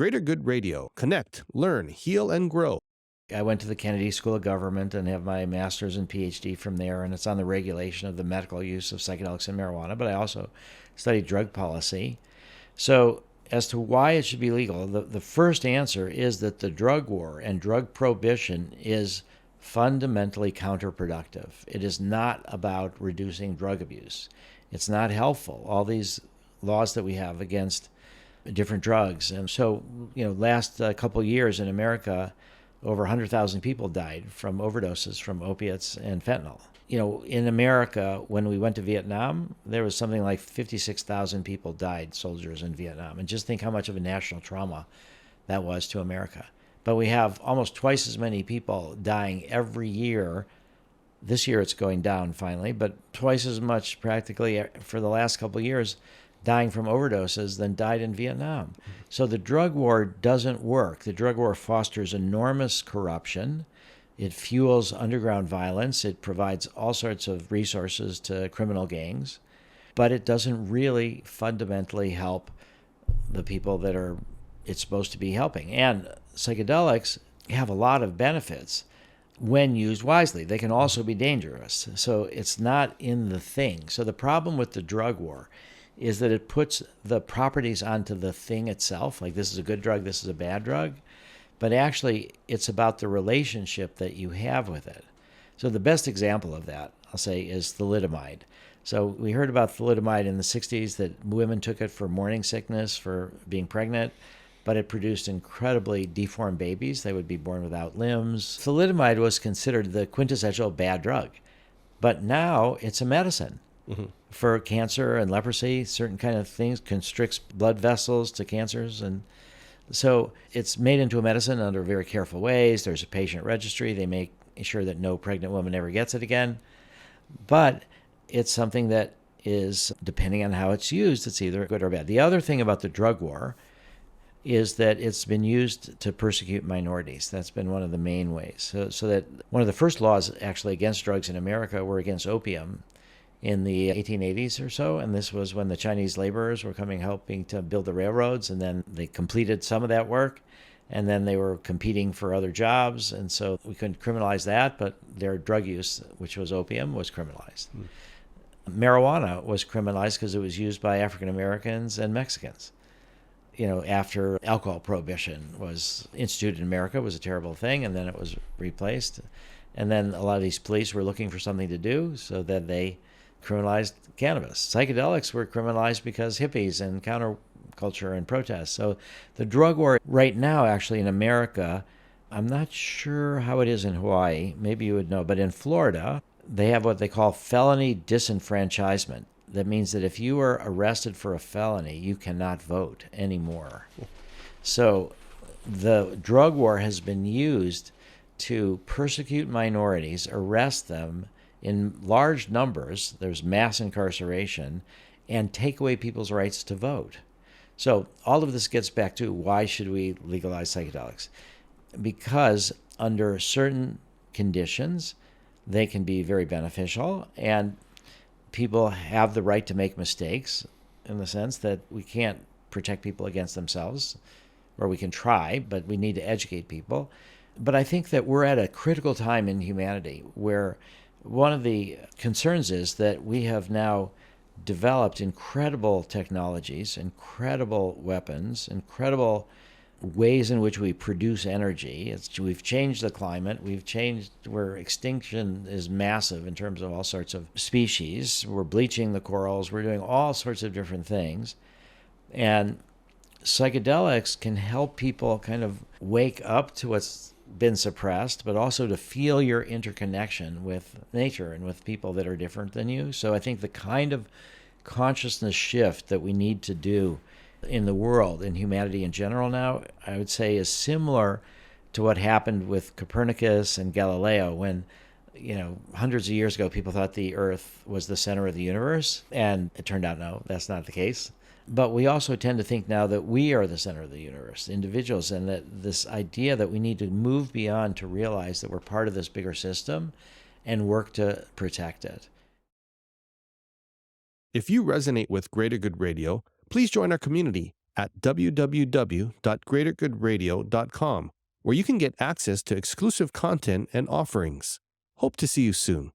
Greater Good Radio. Connect, learn, heal, and grow. I went to the Kennedy School of Government and have my master's and PhD from there, and it's on the regulation of the medical use of psychedelics and marijuana, but I also studied drug policy. So as to why it should be legal, the first answer is that the drug war and drug prohibition is fundamentally counterproductive. It is not about reducing drug abuse. It's not helpful. All these laws that we have against different drugs. And so, last couple years in America, over 100,000 people died from overdoses from opiates and fentanyl. In America, when we went to Vietnam, there was something like 56,000 people died, soldiers in Vietnam. And just think how much of a national trauma that was to America. But we have almost twice as many people dying every year. This year it's going down finally, but twice as much practically for the last couple of years dying from overdoses than died in Vietnam. So the drug war doesn't work. The drug war fosters enormous corruption. It fuels underground violence. It provides all sorts of resources to criminal gangs, but it doesn't really fundamentally help the people that it's supposed to be helping. And psychedelics have a lot of benefits when used wisely. They can also be dangerous. So it's not in the thing. So the problem with the drug war is that it puts the properties onto the thing itself, like this is a good drug, this is a bad drug, but actually it's about the relationship that you have with it. So the best example of that, I'll say, is thalidomide. So we heard about thalidomide in the 60s, that women took it for morning sickness, for being pregnant, but it produced incredibly deformed babies. They would be born without limbs. Thalidomide was considered the quintessential bad drug, but now it's a medicine. Mm-hmm. For cancer and leprosy, certain kind of things, constricts blood vessels to cancers. And so it's made into a medicine under very careful ways. There's a patient registry. They make sure that no pregnant woman ever gets it again. But it's something that is, depending on how it's used, it's either good or bad. The other thing about the drug war is that it's been used to persecute minorities. That's been one of the main ways. So that one of the first laws actually against drugs in America were against opium in the 1880s or so, and this was when the Chinese laborers were helping to build the railroads, and then they completed some of that work, and then they were competing for other jobs, and so we couldn't criminalize that, but their drug use, which was opium, was criminalized. Marijuana was criminalized because it was used by African Americans and Mexicans. After alcohol prohibition was instituted in America, it was a terrible thing, and then it was replaced. And then a lot of these police were looking for something to do, so that they criminalized cannabis. Psychedelics were criminalized because hippies and counterculture and protests. So the drug war right now, actually in America, I'm not sure how it is in Hawaii, maybe you would know, but in Florida, they have what they call felony disenfranchisement. That means that if you are arrested for a felony, you cannot vote anymore. So the drug war has been used to persecute minorities, arrest them in large numbers, there's mass incarceration, and take away people's rights to vote. So all of this gets back to, why should we legalize psychedelics? Because under certain conditions, they can be very beneficial, and people have the right to make mistakes, in the sense that we can't protect people against themselves, or we can try, but we need to educate people. But I think that we're at a critical time in humanity where one of the concerns is that we have now developed incredible technologies, incredible weapons, incredible ways in which we produce energy. We've changed the climate. We've changed where extinction is massive in terms of all sorts of species. We're bleaching the corals. We're doing all sorts of different things. And psychedelics can help people kind of wake up to what's been suppressed, but also to feel your interconnection with nature and with people that are different than you. So I think the kind of consciousness shift that we need to do in the world, in humanity in general now, I would say is similar to what happened with Copernicus and Galileo when, hundreds of years ago, people thought the Earth was the center of the universe, and it turned out, no, that's not the case. But we also tend to think now that we are the center of the universe, individuals, and that this idea that we need to move beyond to realize that we're part of this bigger system and work to protect it. If you resonate with Greater Good Radio, please join our community at www.greatergoodradio.com, where you can get access to exclusive content and offerings. Hope to see you soon.